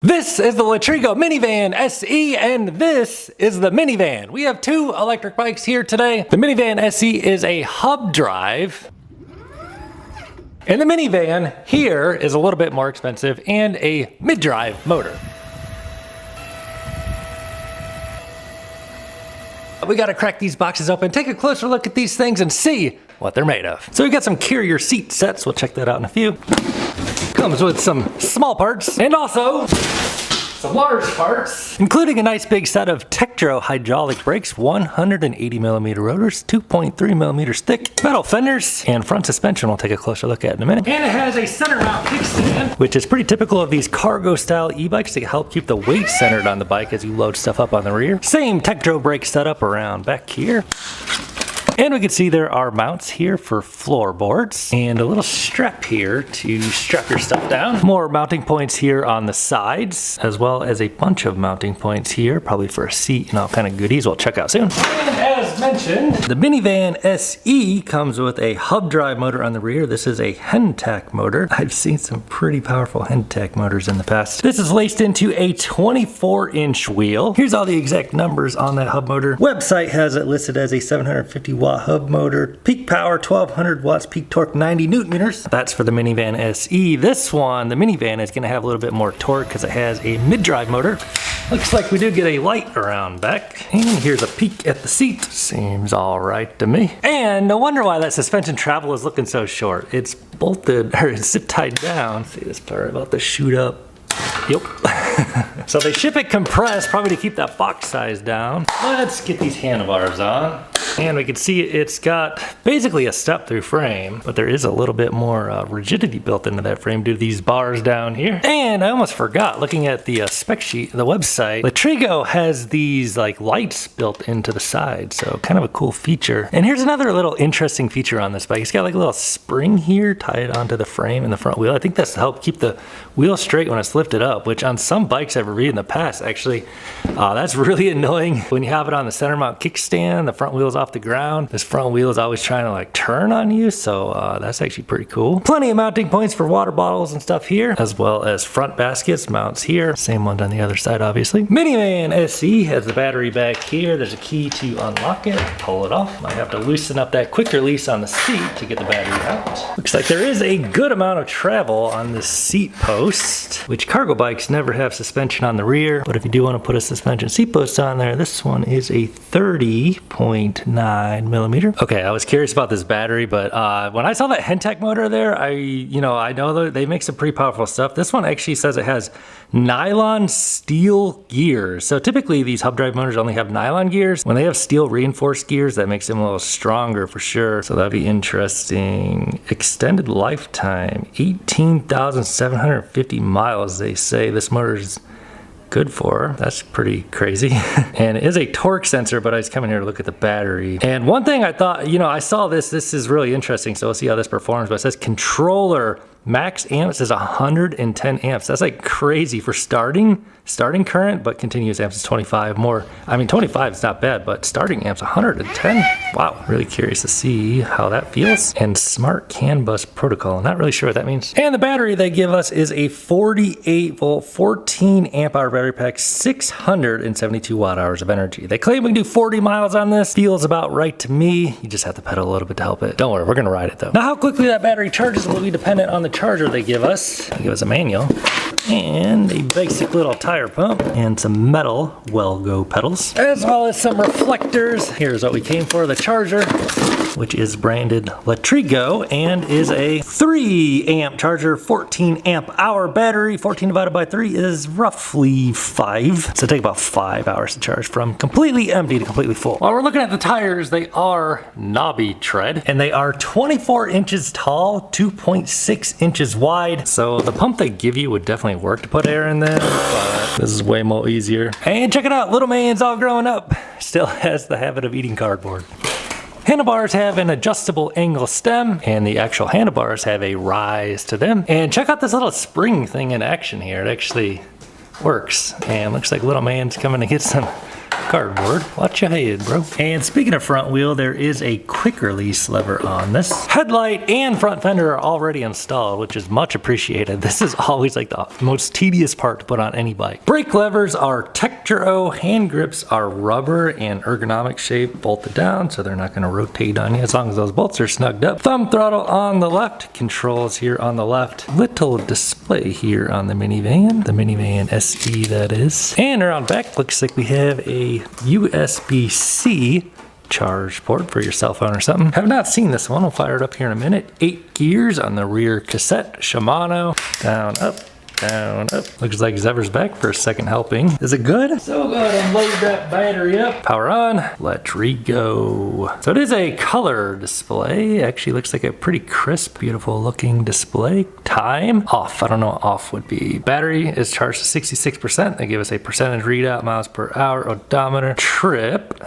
This is the Letrigo Minivan SE, and this is the Minivan. We have two electric bikes here today. The Minivan SE is a hub drive, and the Minivan here is a little bit more expensive and a mid-drive motor. We gotta crack these boxes open, take a closer look at these things and see what they're made of. So we got some carrier seat sets, we'll check that out in a few. Comes with some small parts and also some large parts, including a nice big set of Tektro hydraulic brakes, 180mm rotors, 2.3mm thick, metal fenders, and front suspension we'll take a closer look at in a minute. And it has a center mount kickstand, which is pretty typical of these cargo style e-bikes to help keep the weight centered on the bike as you load stuff up on the rear. Same Tektro brake setup around back here. And we can see there are mounts here for floorboards and a little strap here to strap your stuff down. More mounting points here on the sides, as well as a bunch of mounting points here, probably for a seat and all kind of goodies we'll check out soon. And as mentioned, the Minivan SE comes with a hub drive motor on the rear. This is a Hentak motor. I've seen some pretty powerful Hentak motors in the past. This is laced into a 24-inch wheel. Here's all the exact numbers on that hub motor. Website has it listed as a 750 watt hub motor, peak power 1200 watts, peak torque 90 newton meters. That's for the Minivan SE. This one, the Minivan, is going to have a little bit more torque because it has a mid-drive motor. Looks like we do get a light around back. And here's a peek at the seat. Seems all right to me. And no wonder why that suspension travel is looking so short. It's bolted, or it's zip tied down. See this part about to shoot up. Yep. So they ship it compressed, probably to keep that box size down. Let's get these handlebars on. And we can see it's got basically a step-through frame, but there is a little bit more rigidity built into that frame due to these bars down here. And I almost forgot, looking at the spec sheet, the website, Letrigo has these like lights built into the side, so kind of a cool feature. And here's another little interesting feature on this bike. It's got like a little spring here tied onto the frame and the front wheel. I think that's to help keep the wheel straight when it's lifted up, which on some bikes I've reviewed in the past, actually, that's really annoying when you have it on the center mount kickstand, the front wheel's off the ground. This front wheel is always trying to like turn on you, so that's actually pretty cool. Plenty of mounting points for water bottles and stuff here, as well as front baskets, mounts here. Same one on the other side, obviously. Minivan SE has the battery back here. There's a key to unlock it, pull it off. Might have to loosen up that quick release on the seat to get the battery out. Looks like there is a good amount of travel on this seat post, which cargo bikes never have suspension on the rear, but if you do want to put a suspension seat post on there, this one is a 30.9mm. Okay, I was curious about this battery, but when I saw that Hentak motor there, I know that they make some pretty powerful stuff. This one actually says it has nylon steel gears. So typically these hub drive motors only have nylon gears. When they have steel reinforced gears, that makes them a little stronger for sure. So that'd be interesting. Extended lifetime, 18,750 miles they say this motor's good for. That's pretty crazy. And it is a torque sensor, but I was coming here to look at the battery. And one thing I thought, I saw this is really interesting, so we'll see how this performs, but it says controller max amps is 110 amps. That's like crazy for starting current, but continuous amps is 25 more. I mean, 25 is not bad, but starting amps 110. Wow, really curious to see how that feels. And smart CAN bus protocol, not really sure what that means. And the battery they give us is a 48 volt, 14 amp hour battery pack, 672 watt hours of energy. They claim we can do 40 miles on this. Feels about right to me. You just have to pedal a little bit to help it. Don't worry, we're gonna ride it though. Now, how quickly that battery charges will be dependent on the charger they give us. They give us a manual and a basic little tire pump and some metal well-go pedals, as well as some reflectors. Here's what we came for, the charger, which is branded Letrigo and is a 3 amp charger, 14 amp hour battery. 14 divided by 3 is roughly 5. So take about 5 hours to charge from completely empty to completely full. While we're looking at the tires, they are knobby tread and they are 24 inches tall, 2.6 inches wide. So the pump they give you would definitely work to put air in there, but this is way more easier. And check it out, little man's all growing up. Still has the habit of eating cardboard. Handlebars have an adjustable angle stem, and the actual handlebars have a rise to them. And check out this little spring thing in action here. It actually works, and looks like little man's coming to get some cardboard. Watch your head, bro. And speaking of front wheel, there is a quick release lever on this. Headlight and front fender are already installed, which is much appreciated. This is always like the most tedious part to put on any bike. Brake levers are Tektro. Hand grips are rubber and ergonomic shape, bolted down, so they're not going to rotate on you as long as those bolts are snugged up. Thumb throttle on the left, controls here on the left. Little display here on the Minivan SE that is. And around back, looks like we have a USB-C charge port for your cell phone or something. Have not seen this one. I'll fire it up here in a minute. 8 gears on the rear cassette. Shimano. Down, up. Down, up. Looks like Zever's back for a second helping. Is it good? So go ahead and load that battery up. Power on. Letrigo. So it is a color display. Actually looks like a pretty crisp, beautiful looking display. Time. Off. I don't know what off would be. Battery is charged to 66%. They give us a percentage readout, miles per hour, odometer, trip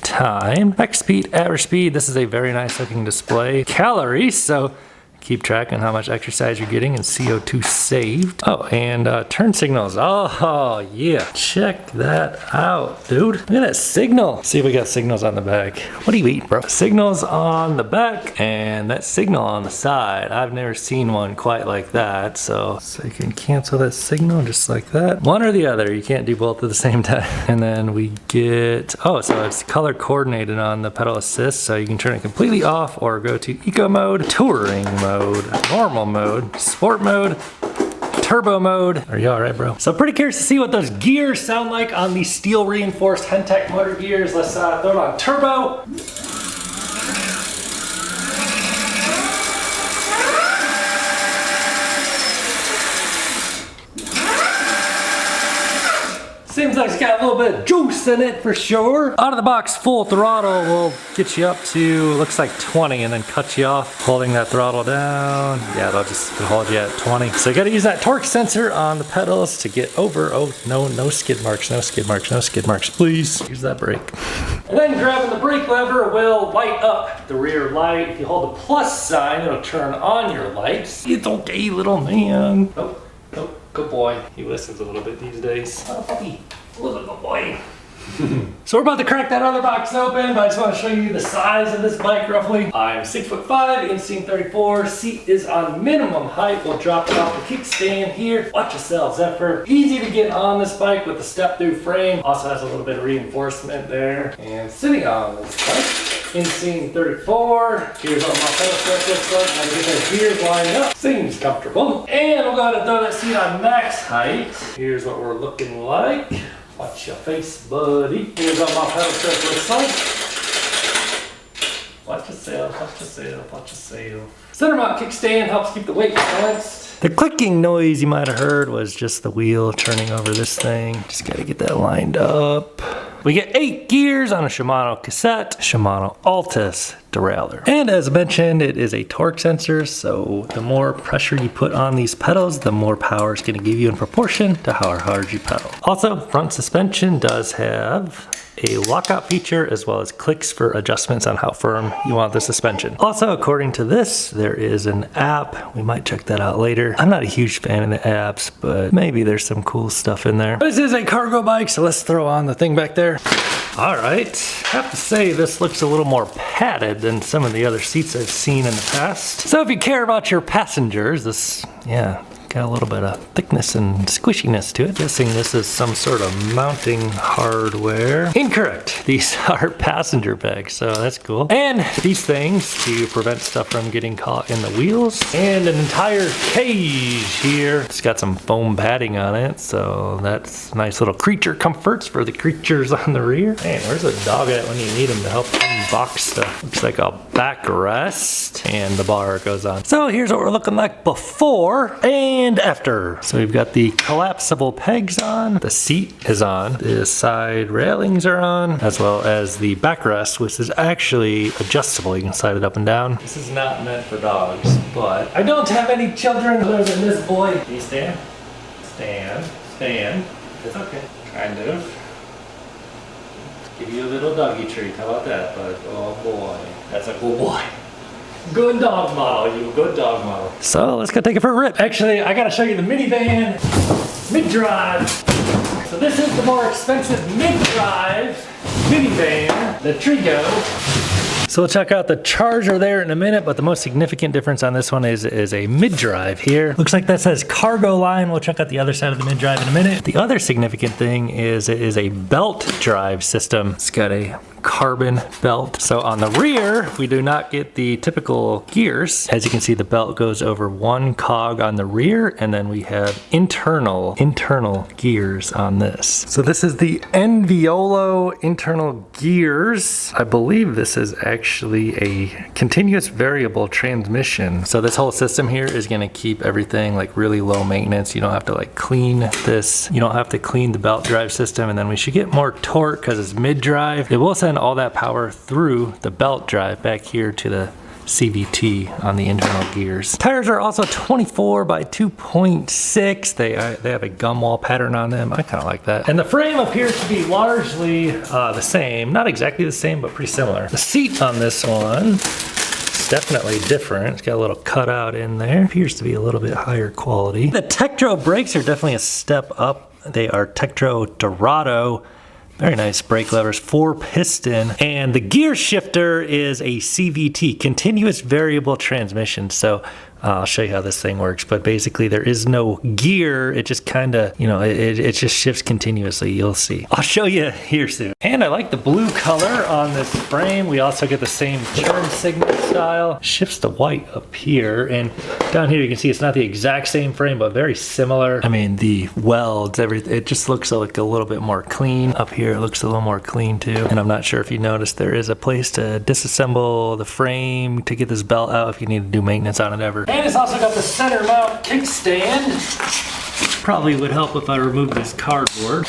time, max speed, average speed. This is a very nice looking display. Calories. So keep track on how much exercise you're getting and CO2 saved. Oh, and turn signals. Oh, yeah. Check that out, dude. Look at that signal. See if we got signals on the back. What do you eat, bro? Signals on the back and that signal on the side. I've never seen one quite like that. So you can cancel that signal just like that. One or the other. You can't do both at the same time. And then we get, oh, so it's color coordinated on the pedal assist. So you can turn it completely off or go to eco mode, touring mode, normal mode, sport mode, turbo mode. Are you all right, bro? So pretty curious to see what those gears sound like on the steel reinforced Hentech motor gears. Let's throw it on turbo. Seems like it's got a little bit of juice in it for sure. Out of the box, full throttle will get you up to, looks like 20 and then cut you off. Holding that throttle down, yeah, it'll just hold you at 20. So you gotta use that torque sensor on the pedals to get over. Oh, no skid marks, no skid marks, no skid marks, please. Use that brake. And then grabbing the brake lever will light up the rear light. If you hold the plus sign, it'll turn on your lights. It's okay, little man. Oh. Oh, good boy. He listens a little bit these days. Oh, puppy. Little good boy. So we're about to crack that other box open, but I just want to show you the size of this bike roughly. I'm 6'5", inseam 34. Seat is on minimum height. We'll drop it off the kickstand here. Watch yourself, Zephyr. Easy to get on this bike with the step-through frame. Also has a little bit of reinforcement there. And sitting on this bike, inseam 34. Here's what my pedal strip looks like. I'm gonna get those gears lined up. Seems comfortable. And we'll go ahead and throw that seat on max height. Here's what we're looking like. Watch your face, buddy. Here's what my pedal strip looks like. Watch yourself, watch yourself, watch yourself. Center mount kickstand helps keep the weight balanced. The clicking noise you might have heard was just the wheel turning over this thing. Just gotta get that lined up. We get 8 gears on a Shimano cassette, Shimano Altus derailleur. And as mentioned, it is a torque sensor, so the more pressure you put on these pedals, the more power it's gonna give you in proportion to how hard you pedal. Also, front suspension does have a lockout feature as well as clicks for adjustments on how firm you want the suspension. Also, according to this, there is an app. We might check that out later. I'm not a huge fan of the apps, but maybe there's some cool stuff in there. This is a cargo bike, so let's throw on the thing back there. All right, have to say this looks a little more padded than some of the other seats I've seen in the past. So if you care about your passengers, this, yeah, got a little bit of thickness and squishiness to it. Guessing this is some sort of mounting hardware. Incorrect. These are passenger bags, so that's cool. And these things to prevent stuff from getting caught in the wheels. And an entire cage here. It's got some foam padding on it, so that's nice little creature comforts for the creatures on the rear. Man, where's the dog at when you need him to help unbox stuff? Looks like a backrest, and the bar goes on. So here's what we're looking like before and after. So we've got the collapsible pegs on, the seat is on, the side railings are on, as well as the backrest, which is actually adjustable. You can slide it up and down. This is not meant for dogs, but I don't have any children other than this boy. Can you stand? Stand. Stand. It's okay. Kind of. Give you a little doggy treat. How about that, bud? Oh boy. That's a good boy. Good dog model, you good dog model. So let's go take it for a rip. Actually, I gotta show you the Minivan mid-drive. So this is the more expensive mid-drive minivan, the Letrigo. So we'll check out the Charger there in a minute, but the most significant difference on this one is a mid-drive here. Looks like that says cargo line. We'll check out the other side of the mid-drive in a minute. The other significant thing is it is a belt drive system. It's got a carbon belt. So on the rear, we do not get the typical gears. As you can see, the belt goes over one cog on the rear, and then we have internal gears on this. So this is the Enviolo internal gears. I believe this is actually a continuous variable transmission. So this whole system here is gonna keep everything like really low maintenance. You don't have to like clean this. You don't have to clean the belt drive system, and then we should get more torque because it's mid-drive. It will send all that power through the belt drive back here to the CVT on the internal gears. Tires are also 24 by 2.6. They have a gum wall pattern on them. I kind of like that. And the frame appears to be largely the same. Not exactly the same, but pretty similar. The seat on this one is definitely different. It's got a little cutout in there. Appears to be a little bit higher quality. The Tektro brakes are definitely a step up. They are Tektro Dorado. Very nice brake levers, 4-piston, and the gear shifter is a CVT, continuous variable transmission. So I'll show you how this thing works, but basically there is no gear. It just kind of, you know, it just shifts continuously. You'll see. I'll show you here soon. And I like the blue color on this frame. We also get the same turn signal style. Shifts to white up here, and down here you can see it's not the exact same frame, but very similar. I mean, the welds, everything, it just looks like a little bit more clean. Up here it looks a little more clean too. And I'm not sure if you noticed, there is a place to disassemble the frame to get this belt out if you need to do maintenance on it ever. And it's also got the center mount kickstand. Probably would help if I removed this cardboard.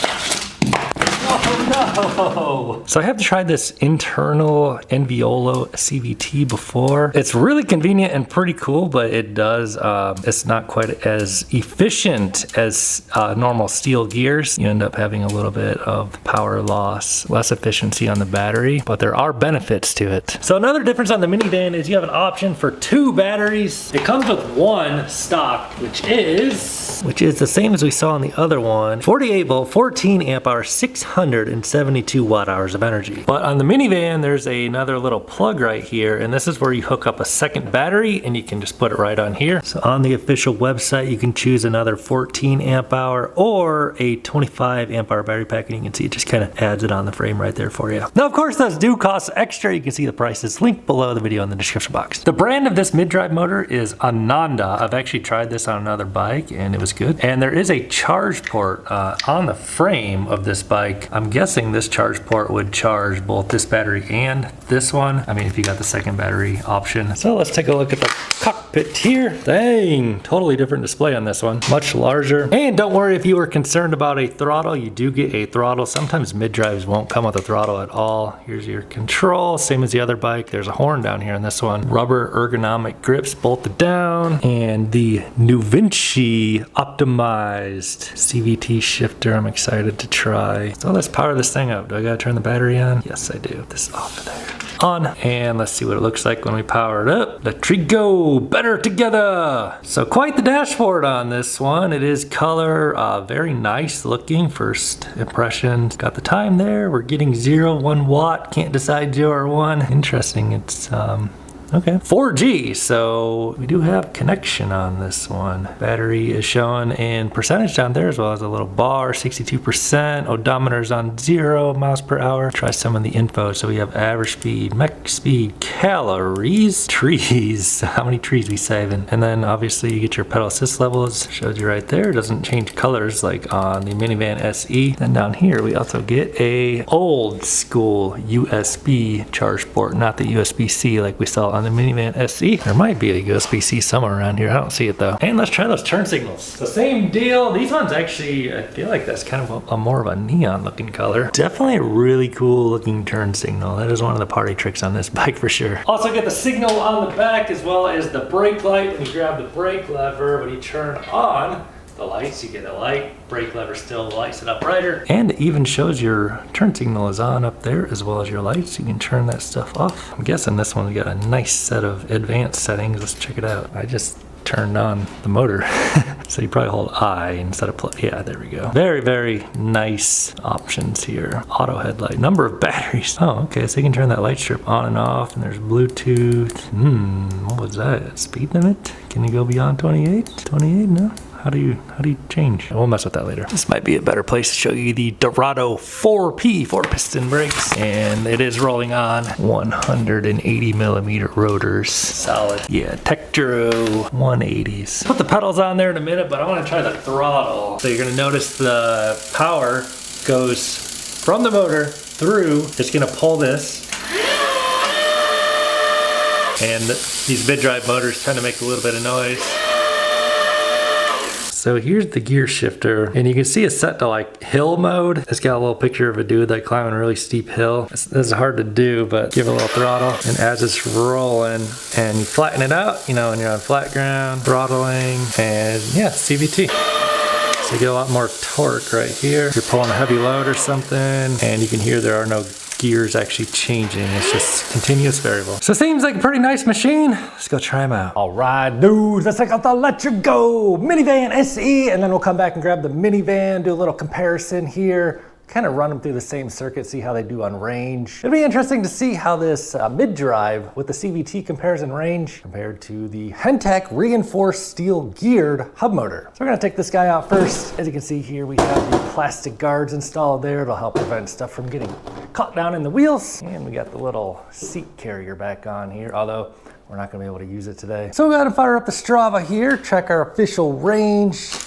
Oh no! So I have tried this internal Enviolo CVT before. It's really convenient and pretty cool, but it does, it's not quite as efficient as normal steel gears. You end up having a little bit of power loss, less efficiency on the battery, but there are benefits to it. So another difference on the minivan is you have an option for 2 batteries. It comes with one stock, which is the same as we saw on the other one. 48 volt, 14 amp hour, 672 watt hours of energy. But on the minivan, there's another little plug right here, and this is where you hook up a second battery and you can just put it right on here. So on the official website, you can choose another 14 amp hour or a 25 amp hour battery pack, and you can see it just kind of adds it on the frame right there for you. Now, of course, those do cost extra. You can see the prices linked below the video in the description box. The brand of this mid-drive motor is Ananda. I've actually tried this on another bike and it was good. And there is a charge port on the frame of this bike. I'm guessing this charge port would charge both this battery and this one. I mean, if you got the second battery option. So let's take a look at the cockpit here. Dang, totally different display on this one. Much larger. And don't worry if you were concerned about a throttle, you do get a throttle. Sometimes mid-drives won't come with a throttle at all. Here's your control, same as the other bike. There's a horn down here on this one. Rubber ergonomic grips bolted down, and the Nuvinci optimized CVT shifter I'm excited to try. So let's power this thing up. Do I gotta turn the battery on? Yes, I do. This off of there. On, and let's see what it looks like when we power it up. Letrigo, better together. So quite the dashboard on this one. It is color, very nice looking. First impressions. Got the time there. We're getting 0, 1 watt. Can't decide 0 or 1. Interesting. It's okay. 4G, so we do have connection on this one. Battery is showing in percentage down there as well as a little bar, 62%. Odometer's on 0 miles per hour. Try some of the info. So we have average speed, max speed, calories, trees, how many trees we saving. And then obviously you get your pedal assist levels. Shows you right there. It doesn't change colors like on the Minivan SE. Then down here we also get a old school USB charge port, not the USB-C like we saw on the Minivan SE. There might be a USB-C somewhere around here. I don't see it though. And let's try those turn signals. The same deal. These ones actually, I feel like that's kind of a more of a neon looking color. Definitely a really cool looking turn signal. That is one of the party tricks on this bike for sure. Also get the signal on the back as well as the brake light. When you grab the brake lever, when you turn on the lights, you get a light. Brake lever still lights it up brighter. And it even shows your turn signal is on up there as well as your lights. You can turn that stuff off. I'm guessing this one's got a nice set of advanced settings. Let's check it out. I just turned on the motor. So you probably hold I instead of play. Yeah, there we go. Very, very nice options here. Auto headlight, number of batteries. Oh, okay, so you can turn that light strip on and off, and there's Bluetooth. What was that? Speed limit? Can you go beyond 28? 28, no? How do you change? We'll mess with that later. This might be a better place to show you the Dorado 4P, 4-piston brakes. And it is rolling on 180 millimeter rotors. Solid. Yeah, Tektro 180s. Put the pedals on there in a minute, but I want to try the throttle. So you're going to notice the power goes from the motor through. It's going to pull this. And these mid-drive motors tend to make a little bit of noise. So here's the gear shifter, and you can see it's set to like hill mode. It's got a little picture of a dude like climbing a really steep hill. This is hard to do, but give it a little throttle, and as it's rolling, and you flatten it out, you know, when you're on flat ground, throttling, and yeah, CVT. So you get a lot more torque right here. If you're pulling a heavy load or something, and you can hear there are no gears actually changing. It's just continuous variable. So it seems like a pretty nice machine. Let's go try them out. All right, dudes, let's check out the Letrigo Minivan SE, and then we'll come back and grab the Minivan, do a little comparison here, kind of run them through the same circuit, see how they do on range. It'll be interesting to see how this mid-drive with the CVT compares in range compared to the Hentech reinforced steel geared hub motor. So we're gonna take this guy out first. As you can see here, we have the plastic guards installed there. It'll help prevent stuff from getting caught down in the wheels. And we got the little seat carrier back on here, although we're not gonna be able to use it today. So we'll go ahead and fire up the Strava here, check our official range.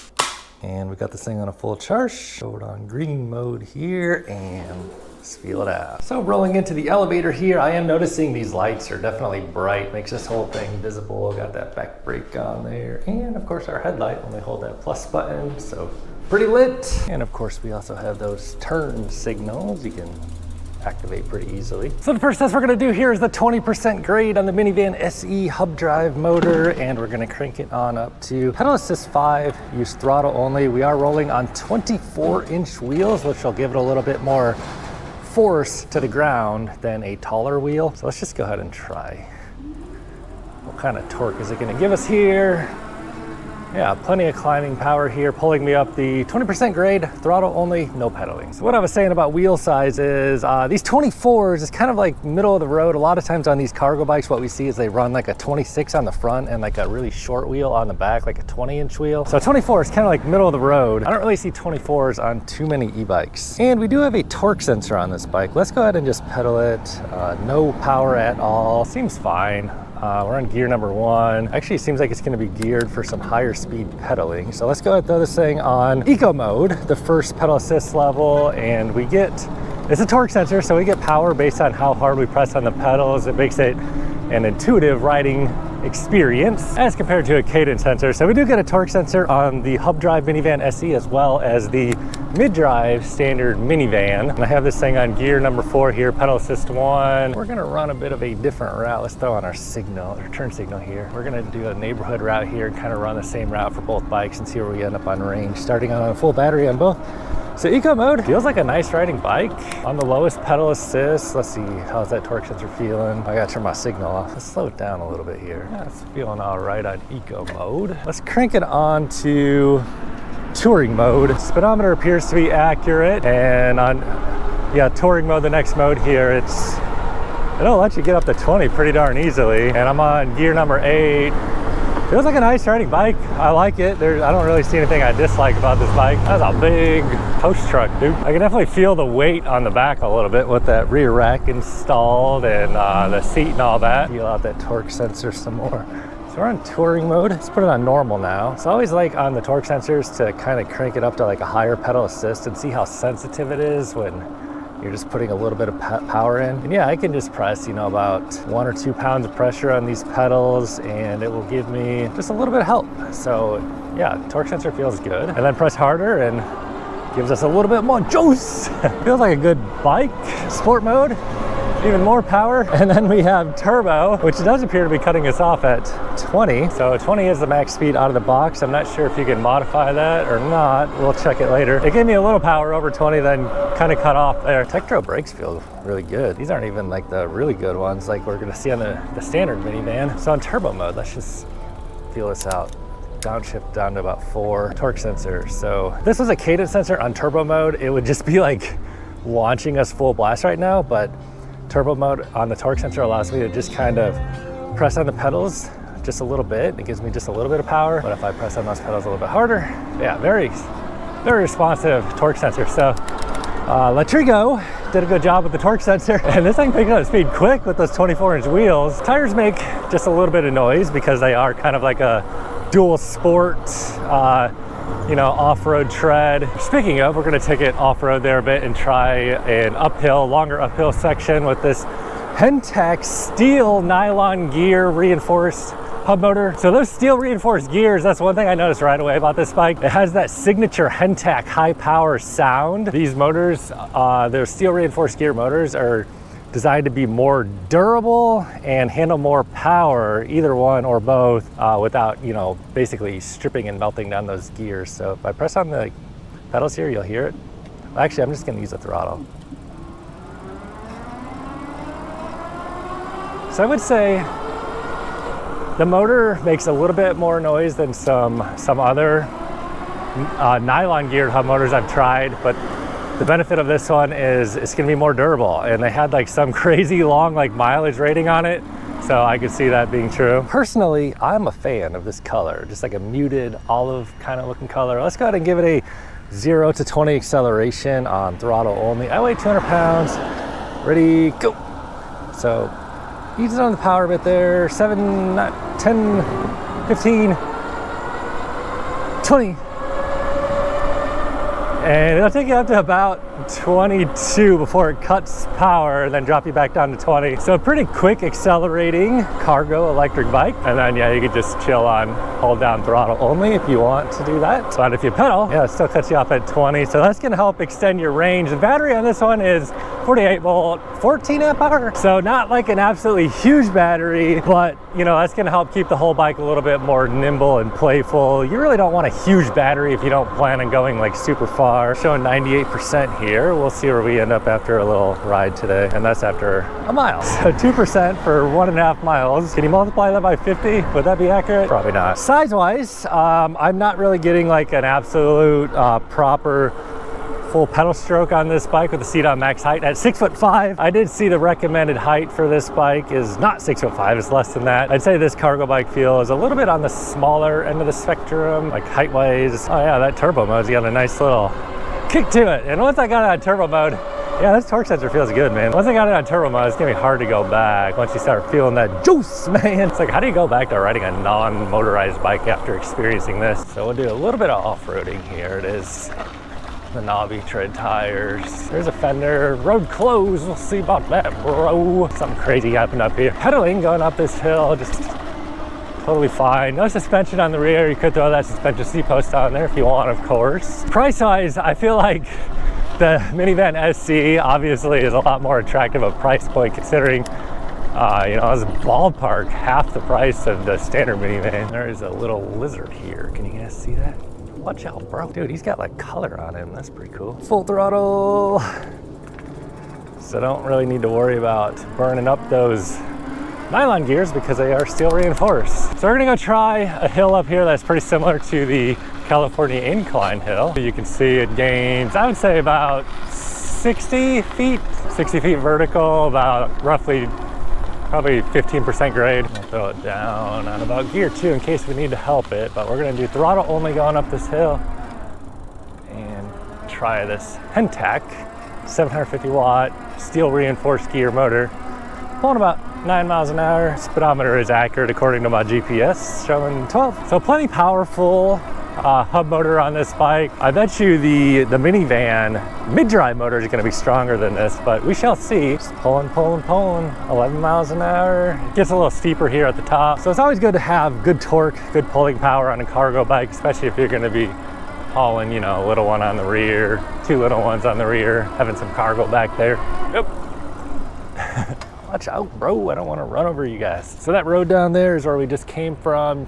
And we got this thing on a full charge. Show it on green mode here, and let's feel it out. So rolling into the elevator here, I am noticing these lights are definitely bright. Makes this whole thing visible. Got that back brake on there. And of course our headlight when we hold that plus button. So pretty lit. And of course we also have those turn signals. You can activate pretty easily. So the first test we're gonna do here is the 20% grade on the Minivan SE hub drive motor, and we're gonna crank it on up to pedal assist 5, use throttle only. We are rolling on 24-inch wheels, which will give it a little bit more force to the ground than a taller wheel. So let's just go ahead and try. What kind of torque is it gonna give us here? Yeah, plenty of climbing power here, pulling me up the 20% grade, throttle only, no pedaling. So what I was saying about wheel size is these 24s is kind of like middle of the road. A lot of times on these cargo bikes, what we see is they run like a 26 on the front and like a really short wheel on the back, like a 20-inch wheel. So 24 is kind of like middle of the road. I don't really see 24s on too many e-bikes. And we do have a torque sensor on this bike. Let's go ahead and just pedal it. No power at all, seems fine. We're on gear number 1. Actually, it seems like it's gonna be geared for some higher speed pedaling. So let's go ahead and throw this thing on eco mode, the first pedal assist level, and we get, it's a torque sensor, so we get power based on how hard we press on the pedals. It makes it an intuitive riding experience as compared to a cadence sensor. So we do get a torque sensor on the hub drive Minivan SE as well as the mid-drive standard Minivan. And I have this thing on gear number 4 here, pedal assist 1. We're gonna run a bit of a different route. Let's throw on our signal, our turn signal here. We're gonna do a neighborhood route here and kind of run the same route for both bikes and see where we end up on range, starting on a full battery on both. So eco mode feels like a nice riding bike. On the lowest pedal assist, let's see, how's that torque sensor feeling? I gotta turn my signal off. Let's slow it down a little bit here. Yeah, it's feeling all right on eco mode. Let's crank it on to touring mode. Speedometer appears to be accurate, and on touring mode, the next mode here, it'll let you get up to 20 pretty darn easily. And I'm on gear number 8. Feels like a nice riding bike. I like it. I don't really see anything I dislike about this bike. That's a big post truck, dude. I can definitely feel the weight on the back a little bit with that rear rack installed and the seat and all that. Feel out that torque sensor some more. So we're on touring mode. Let's put it on normal now. So I always like on the torque sensors to kind of crank it up to like a higher pedal assist and see how sensitive it is when you're just putting a little bit of power in. And yeah, I can just press, about 1 or 2 pounds of pressure on these pedals and it will give me just a little bit of help. So yeah, torque sensor feels good. And then press harder and gives us a little bit more juice. Feels like a good bike. Sport mode, even more power. And then we have turbo, which does appear to be cutting us off at 20. So 20 is the max speed out of the box. I'm not sure if you can modify that or not. We'll check it later. It gave me a little power over 20, then kind of cut off there. Tektro brakes feel really good. These aren't even like the really good ones like we're gonna see on the standard Minivan. So on turbo mode, let's just feel this out. Downshift down to about 4. Torque sensor. So this was a cadence sensor on turbo mode. It would just be like launching us full blast right now, but turbo mode on the torque sensor allows me to just kind of press on the pedals just a little bit. It gives me just a little bit of power, but if I press on those pedals a little bit harder, yeah, very responsive torque sensor. So Letrigo did a good job with the torque sensor, and this thing picked up speed quick with those 24-inch wheels. Tires make just a little bit of noise because they are kind of like a dual sport, you know, off-road tread. Speaking of, we're gonna take it off-road there a bit and try an longer uphill section with this Hentek steel nylon gear reinforced hub motor. So those steel reinforced gears, that's one thing I noticed right away about this bike. It has that signature Hentek high power sound. These motors, those steel reinforced gear motors are designed to be more durable and handle more power, either one or both, without, you know, basically stripping and melting down those gears. So if I press on the pedals here, you'll hear it. Actually, I'm just gonna use the throttle. So I would say the motor makes a little bit more noise than some other nylon geared hub motors I've tried, but the benefit of this one is it's gonna be more durable, and they had like some crazy long like mileage rating on it, so I could see that being true. Personally, I'm a fan of this color, just like a muted olive kind of looking color. Let's go ahead and give it a 0 to 20 acceleration on throttle only. I weigh 200 pounds. Ready, go. So easing on the power a bit there. 7, 10, 15, 20. And it'll take you up to about 22 before it cuts power and then drop you back down to 20. So a pretty quick accelerating cargo electric bike. And then yeah, you could just chill on, hold down throttle only if you want to do that. But if you pedal, yeah, it still cuts you off at 20. So that's gonna help extend your range. The battery on this one is 48 volt, 14 amp hour. So not like an absolutely huge battery, but you know, that's gonna help keep the whole bike a little bit more nimble and playful. You really don't want a huge battery if you don't plan on going like super far. Showing 98% here. We'll see where we end up after a little ride today, and that's after a mile. So 2% for 1.5 miles. Can you multiply that by 50? Would that be accurate? Probably not. Size-wise, I'm not really getting like an absolute proper full pedal stroke on this bike with the seat on max height at 6'5". I did see the recommended height for this bike is not 6'5", it's less than that. I'd say this cargo bike feel is a little bit on the smaller end of the spectrum, like height-wise. Oh yeah, that turbo mode's got a nice little kick to it. And once I got it on turbo mode, yeah, this torque sensor feels good, man. Once I got it on turbo mode, it's gonna be hard to go back once you start feeling that juice, man. It's like, how do you go back to riding a non-motorized bike after experiencing this? So we'll do a little bit of off-roading here. It is the knobby tread tires. There's a fender, road closed. We'll see about that, bro. Something crazy happened up here. Pedaling, going up this hill, just totally fine. No suspension on the rear. You could throw that suspension seat post on there if you want, of course. Price-wise, I feel like the Minivan SC obviously is a lot more attractive a price point considering you know, it's ballpark half the price of the standard Minivan. There is a little lizard here. Can you guys see that? Watch out, bro. Dude, he's got like color on him. That's pretty cool. Full throttle. So don't really need to worry about burning up those nylon gears because they are steel reinforced. So we're gonna go try a hill up here that's pretty similar to the California incline hill. You can see it gains, I would say about 60 feet vertical, about roughly probably 15% grade. I'll throw it down on about gear 2 in case we need to help it, but we're gonna do throttle only going up this hill and try this Hentek 750 watt steel reinforced gear motor. Pulling about 9 miles an hour. Speedometer is accurate according to my GPS, showing 12. So plenty powerful hub motor on this bike. I bet you the Minivan mid-drive motor is going to be stronger than this, but we shall see. Just pulling, 11 miles an hour. It gets a little steeper here at the top. So it's always good to have good torque, good pulling power on a cargo bike, especially if you're going to be hauling, you know, a little one on the rear, 2 little ones on the rear, having some cargo back there. Yep. Watch out, bro, I don't want to run over you guys. So that road down there is where we just came from.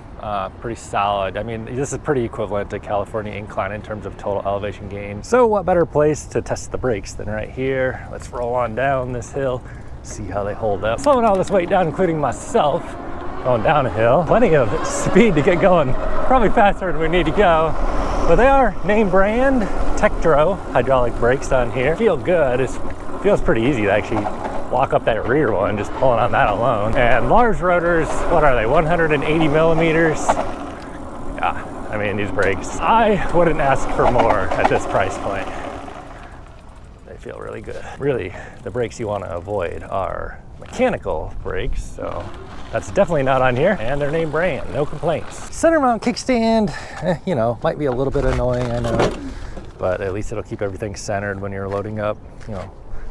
Pretty solid. I mean, this is pretty equivalent to California incline in terms of total elevation gain. So what better place to test the brakes than right here? Let's roll on down this hill, see how they hold up. Slowing all this weight down, including myself. going down a hill. Plenty of speed to get going, probably faster than we need to go. But they are name brand Tektro hydraulic brakes on here. Feel good. It feels pretty easy to actually walk up that rear one, just pulling on that alone. And large rotors, what are they, 180 millimeters? Yeah, I mean, these brakes, I wouldn't ask for more at this price point. They feel really good. Really, the brakes you want to avoid are mechanical brakes, so that's definitely not on here, and they're name brand, no complaints. Center mount kickstand, you know, might be a little bit annoying, I know, but at least it'll keep everything centered when you're loading up, you know,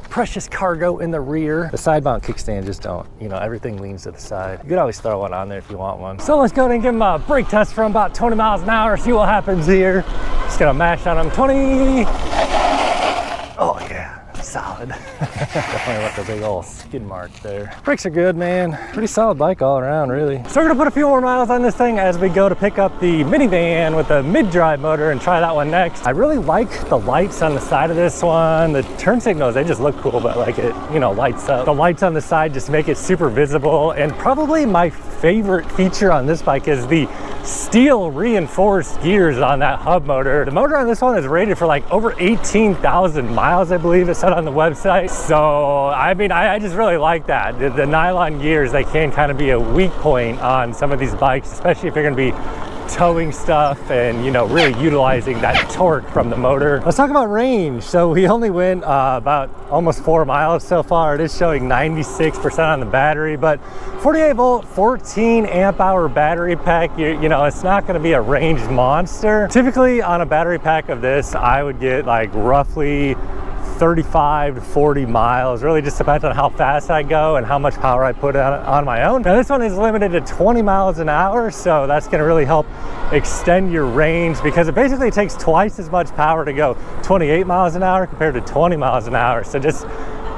precious cargo in the rear. The side mount kickstand just don't, you know, everything leans to the side. You could always throw one on there if you want one. So let's go ahead and give them a brake test from about 20 miles an hour, see what happens here. Just gonna mash on them, 20. Oh yeah. Solid. Definitely left a big old skid mark there. Brakes are good, man. Pretty solid bike all around, really. So we're gonna put a few more miles on this thing as we go to pick up the minivan with the mid-drive motor and try that one next. I really like the lights on the side of this one. The turn signals, they just look cool, but like it, you know, lights up. The lights on the side just make it super visible. And probably my favorite feature on this bike is the steel reinforced gears on that hub motor. The motor on this one is rated for like over 18,000 miles, I believe it said on the website. So I mean, I just really like that. The nylon gears, they can kind of be a weak point on some of these bikes, especially if you're gonna be towing stuff and, you know, really utilizing that torque from the motor. Let's talk about range. So we only went about almost 4 miles so far. It is showing 96% on the battery, but 48 volt, 14 amp hour battery pack, you know, it's not going to be a range monster. Typically on a battery pack of this, I would get like roughly 35 to 40 miles. Really just depends on how fast I go and how much power I put on my own. Now this one is limited to 20 miles an hour, so that's going to really help extend your range because it basically takes twice as much power to go 28 miles an hour compared to 20 miles an hour. So just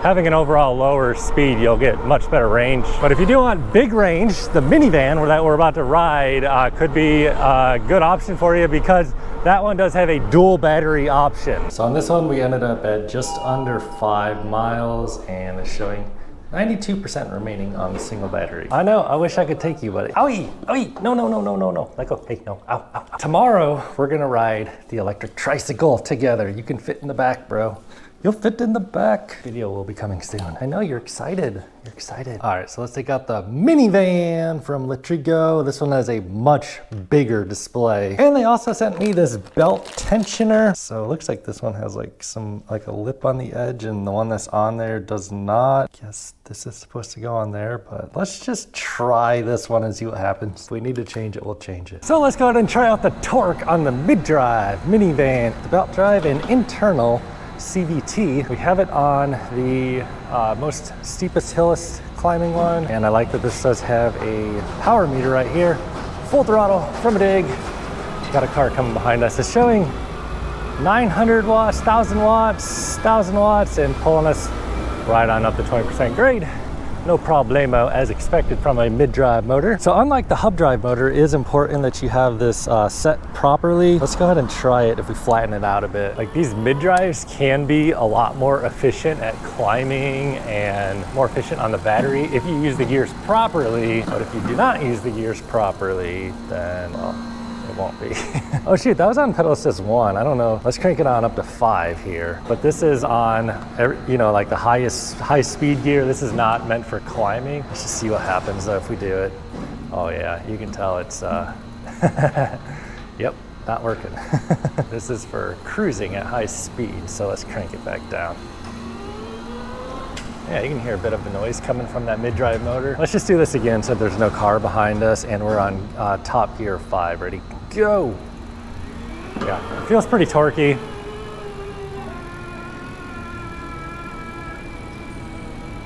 having an overall lower speed, you'll get much better range. But if you do want big range, the minivan that we're about to ride could be a good option for you because that one does have a dual battery option. So on this one, we ended up at just under 5 miles and it's showing 92% remaining on the single battery. I know, I wish I could take you, buddy. Owie, owie, no, no, no, no, no, no. Let go, hey, no, ow, ow, ow. Tomorrow, we're gonna ride the electric tricycle together. You can fit in the back, bro. You'll fit in the back. Video will be coming soon. I know you're excited. You're excited. All right, so let's take out the minivan from Letrigo. This one has a much bigger display. And they also sent me this belt tensioner. So it looks like this one has like a lip on the edge and the one that's on there does not. Guess this is supposed to go on there, but let's just try this one and see what happens. If we need to change it, we'll change it. So let's go ahead and try out the torque on the mid-drive minivan. The belt drive and internal CVT. We have it on the most steepest hillest climbing one, and I like that this does have a power meter right here. Full throttle from a dig. Got a car coming behind us. It's showing 900 watts, 1000 watts, 1000 watts, and pulling us right on up to 20% grade. No problemo, as expected from a mid-drive motor. So unlike the hub drive motor, it is important that you have this set properly. Let's go ahead and try it if we flatten it out a bit. Like these mid-drives can be a lot more efficient at climbing and more efficient on the battery if you use the gears properly. But if you do not use the gears properly, then, well, it won't be. Oh shoot, that was on pedal assist 1. I don't know. Let's crank it on up to 5 here. But this is on, you know, like the high speed gear. This is not meant for climbing. Let's just see what happens though if we do it. Oh yeah, you can tell it's, yep, not working. This is for cruising at high speed. So let's crank it back down. Yeah, you can hear a bit of the noise coming from that mid-drive motor. Let's just do this again so there's no car behind us and we're on top gear 5. Ready, go. Yeah, it feels pretty torquey.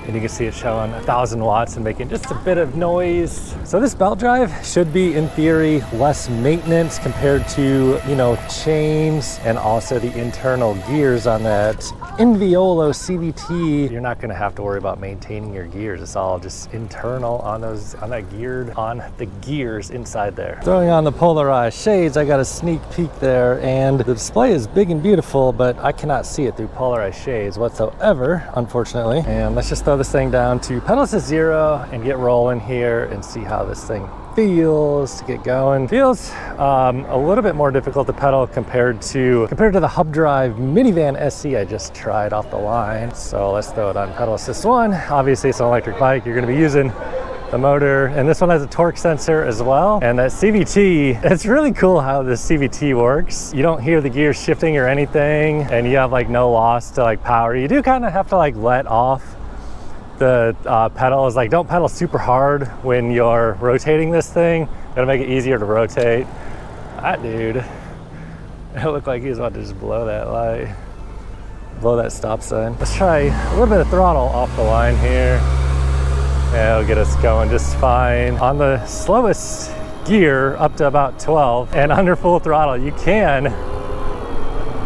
And you can see it showing 1000 watts and making just a bit of noise. So this belt drive should be, in theory, less maintenance compared to, you know, chains and also the internal gears on that Inviolo CVT. You're not gonna have to worry about maintaining your gears. It's all just internal on the gears inside there. Throwing on the polarized shades, I got a sneak peek there, and the display is big and beautiful, but I cannot see it through polarized shades whatsoever, unfortunately. And let's just throw throw this thing down to pedal assist 0 and get rolling here and see how this thing feels to get going. Feels a little bit more difficult to pedal compared to the hub drive minivan SE I just tried off the line. So let's throw it on pedal assist 1. Obviously it's an electric bike, you're going to be using the motor, and this one has a torque sensor as well. And that CVT, it's really cool how this CVT works. You don't hear the gears shifting or anything, and you have like no loss to like power. You do kind of have to like let off the pedals. Like, don't pedal super hard when you're rotating this thing. It'll make it easier to rotate. That dude, it looked like he was about to just blow that light, blow that stop sign. Let's try a little bit of throttle off the line here. Yeah, it'll get us going just fine. On the slowest gear, up to about 12, and under full throttle, you can.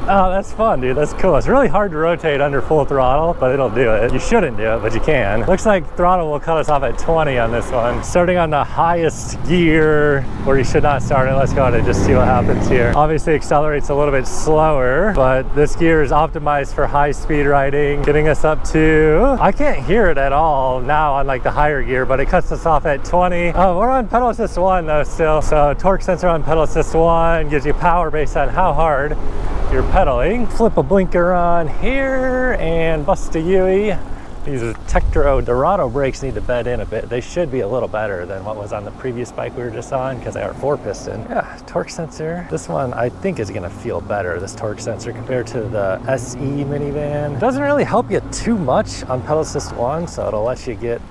Oh, that's fun, dude. That's cool. It's really hard to rotate under full throttle, but it'll do it. You shouldn't do it, but you can. Looks like throttle will cut us off at 20 on this one. Starting on the highest gear, where you should not start it. Let's go ahead and just see what happens here. Obviously, accelerates a little bit slower, but this gear is optimized for high speed riding, getting us up to, I can't hear it at all now on like the higher gear, but it cuts us off at 20. Oh, we're on pedal assist 1 though still. So torque sensor on pedal assist 1 gives you power based on how hard you're pedaling. Flip a blinker on here and bust a UE. These Tektro Dorado brakes need to bed in a bit. They should be a little better than what was on the previous bike we were just on because they are 4-piston. Yeah, torque sensor. This one I think is gonna feel better, this torque sensor, compared to the SE minivan. It doesn't really help you too much on pedal assist 1, so it'll let you get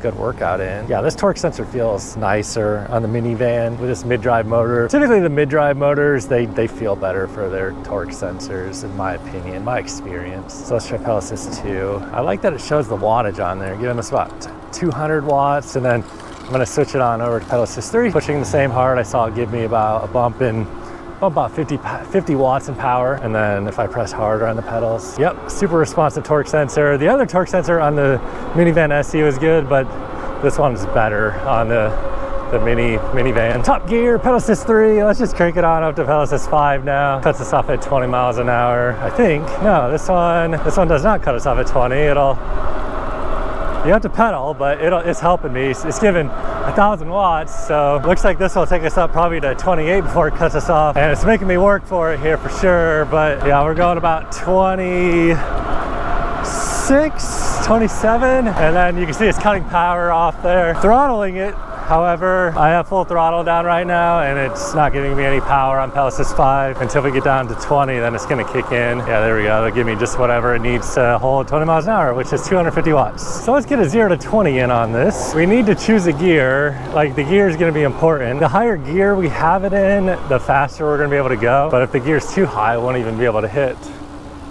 good workout in. Yeah, this torque sensor feels nicer on the minivan with this mid-drive motor. Typically the mid-drive motors, they feel better for their torque sensors, in my opinion, my experience. So let's try pedal assist 2. I like that it shows the wattage on there, giving us about 200 watts, and then I'm gonna switch it on over to pedal assist 3. Pushing the same hard, I saw it give me about a bump in about 50 watts in power. And then if I press harder on the pedals, yep, super responsive torque sensor. The other torque sensor on the minivan SE was good, but this one's better on the minivan. Top gear, pedal assist 3. Let's just crank it on up to pedal assist 5 now. Cuts us off at 20 miles an hour, I think. No, this one does not cut us off at 20. You have to pedal, but it's helping me. It's giving 1,000 watts, so looks like this will take us up probably to 28 before it cuts us off, and it's making me work for it here for sure. But yeah, we're going about 26, 27, and then you can see it's cutting power off there. Throttling it, however, I have full throttle down right now, and it's not giving me any power on pedal assist 5 until we get down to 20. Then it's going to kick in. Yeah, there we go. It'll give me just whatever it needs to hold 20 miles an hour, which is 250 watts. So let's get a 0 to 20 in on this. We need to choose a gear. Like, the gear is going to be important. The higher gear we have it in, the faster we're going to be able to go. But if the gear is too high, we won't even be able to hit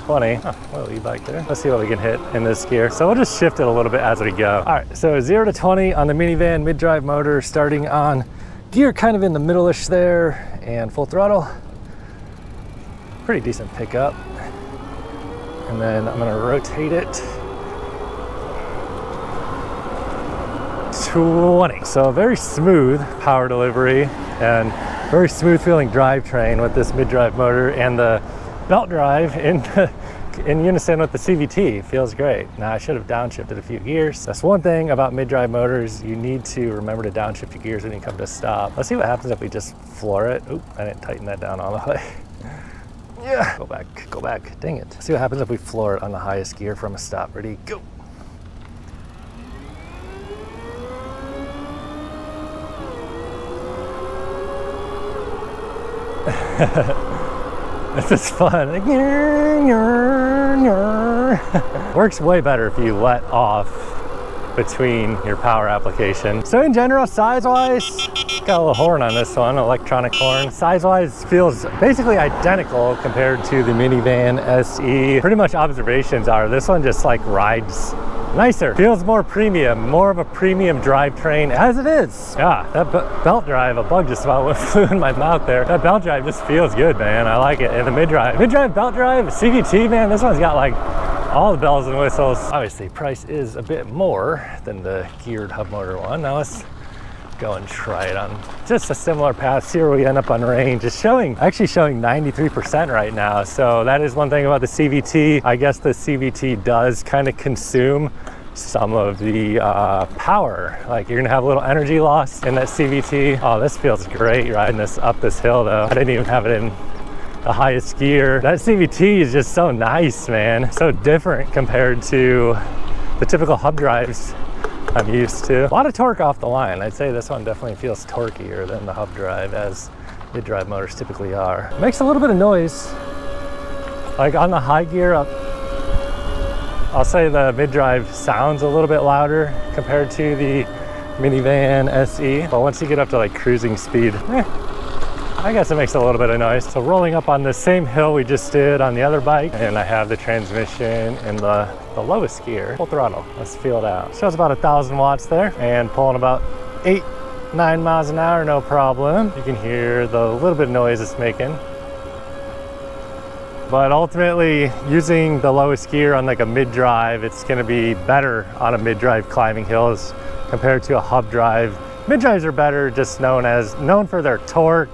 20. Oh, little e-bike there. Let's see what we can hit in this gear. So we'll just shift it a little bit as we go. All right, so 0 to 20 on the minivan mid-drive motor, starting on gear kind of in the middle-ish there, and full throttle. Pretty decent pickup. And then I'm gonna rotate it. 20. So very smooth power delivery and very smooth feeling drivetrain with this mid-drive motor, and the belt drive in unison with the CVT feels great. Now I should have downshifted a few gears. That's one thing about mid-drive motors. You need to remember to downshift your gears when you come to a stop. Let's see what happens if we just floor it. Oop, I didn't tighten that down all the way. Yeah, go back, dang it. Let's see what happens if we floor it on the highest gear from a stop. Ready, go. This is fun. Works way better if you let off between your power application. So in general, size-wise, got a little horn on this one, electronic horn. Size-wise feels basically identical compared to the minivan SE. Pretty much observations are this one just like rides nicer, feels more premium, more of a premium drivetrain as it is. Yeah, that belt drive, a bug just about flew in my mouth there. That belt drive just feels good, man. I like it. And the mid-drive belt drive, CVT, man, this one's got like all the bells and whistles. Obviously, price is a bit more than the geared hub motor one. Now let's go and try it on just a similar path. See where we end up on range. It's actually showing 93% right now. So that is one thing about the CVT. I guess the CVT does kind of consume some of the power. Like, you're gonna have a little energy loss in that CVT. Oh, this feels great riding this up this hill though. I didn't even have it in the highest gear. That CVT is just so nice, man. So different compared to the typical hub drives I'm used to. A lot of torque off the line. I'd say this one definitely feels torqueier than the hub drive, as mid-drive motors typically are. Makes a little bit of noise. Like on the high gear up, I'll say the mid-drive sounds a little bit louder compared to the Minivan SE. But once you get up to like cruising speed, I guess it makes a little bit of noise. So rolling up on the same hill we just did on the other bike, and I have the transmission in the lowest gear, full throttle. Let's feel it out. Shows about 1,000 watts there, and pulling about 8-9 miles an hour, no problem. You can hear the little bit of noise it's making. But ultimately, using the lowest gear on like a mid-drive, it's gonna be better on a mid-drive climbing hills compared to a hub drive. Mid-drives are better, just known for their torque,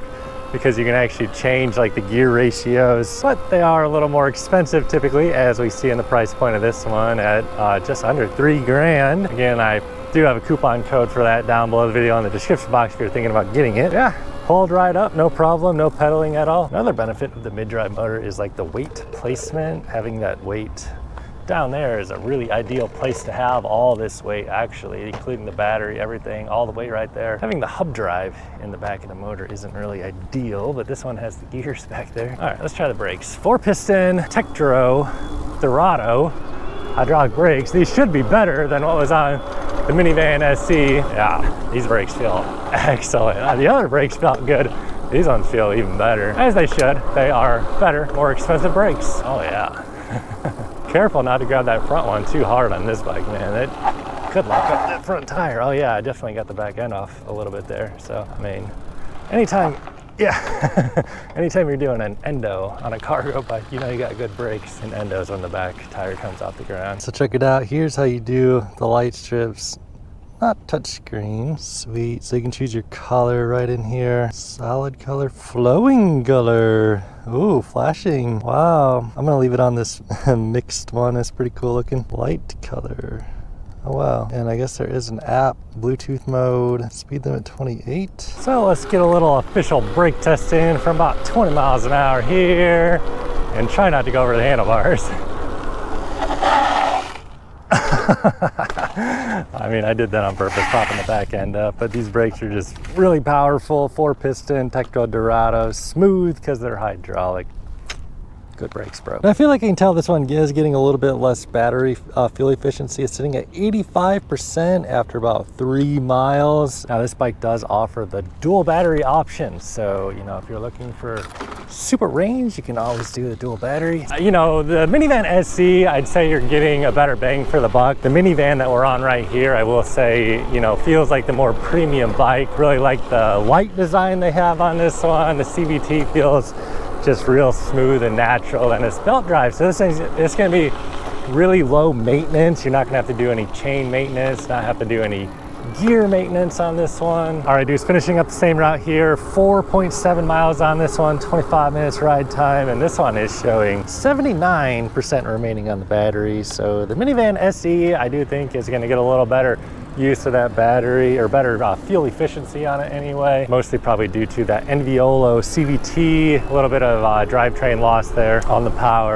because you can actually change like the gear ratios, but they are a little more expensive typically, as we see in the price point of this one at just under $3,000. Again, I do have a coupon code for that down below the video in the description box if you're thinking about getting it. Yeah, pulled right up, no problem, no pedaling at all. Another benefit of the mid-drive motor is like the weight placement. Having that weight down there is a really ideal place to have all this weight, actually, including the battery, everything, all the way right there. Having the hub drive in the back of the motor isn't really ideal, but this one has the gears back there. All right, let's try the brakes. 4-piston Tektro Dorado hydraulic brakes. These should be better than what was on the Minivan SE. Yeah, these brakes feel excellent. The other brakes felt good. These ones feel even better, as they should. They are better, more expensive brakes. Oh yeah. Careful not to grab that front one too hard on this bike, man. It could lock up that front tire. Oh yeah, I definitely got the back end off a little bit there. So, I mean, anytime you're doing an endo on a cargo bike, you know you got good brakes and endos when the back tire comes off the ground. So check it out. Here's how you do the light strips. Not touchscreen. Sweet. So you can choose your color right in here. Solid color, flowing color. Ooh, flashing. Wow. I'm gonna leave it on this mixed one. It's pretty cool looking. Light color. Oh wow. And I guess there is an app, Bluetooth mode, speed limit 28. So let's get a little official brake test in from about 20 miles an hour here, and try not to go over the handlebars. I mean, I did that on purpose, popping the back end up, but these brakes are just really powerful. 4-piston Tektro Dorado, smooth because they're hydraulic. Good brakes, bro. And I feel like I can tell this one is getting a little bit less battery fuel efficiency. It's sitting at 85% after about 3 miles. Now this bike does offer the dual battery option. So, you know, if you're looking for super range, you can always do the dual battery. You know, the Minivan SE, I'd say you're getting a better bang for the buck. The Minivan that we're on right here, I will say, you know, feels like the more premium bike. Really like the light design they have on this one. The CVT feels just real smooth and natural, and it's belt drive, so this thing's, it's going to be really low maintenance. You're not going to have to do any chain maintenance, not have to do any gear maintenance on this one. All right, dudes, finishing up the same route here. 4.7 miles on this one, 25 minutes ride time, and this one is showing 79% remaining on the battery. So the Minivan SE, I do think, is going to get a little better use of that battery, or better fuel efficiency on it anyway, mostly probably due to that Enviolo CVT, a little bit of drivetrain loss there on the power.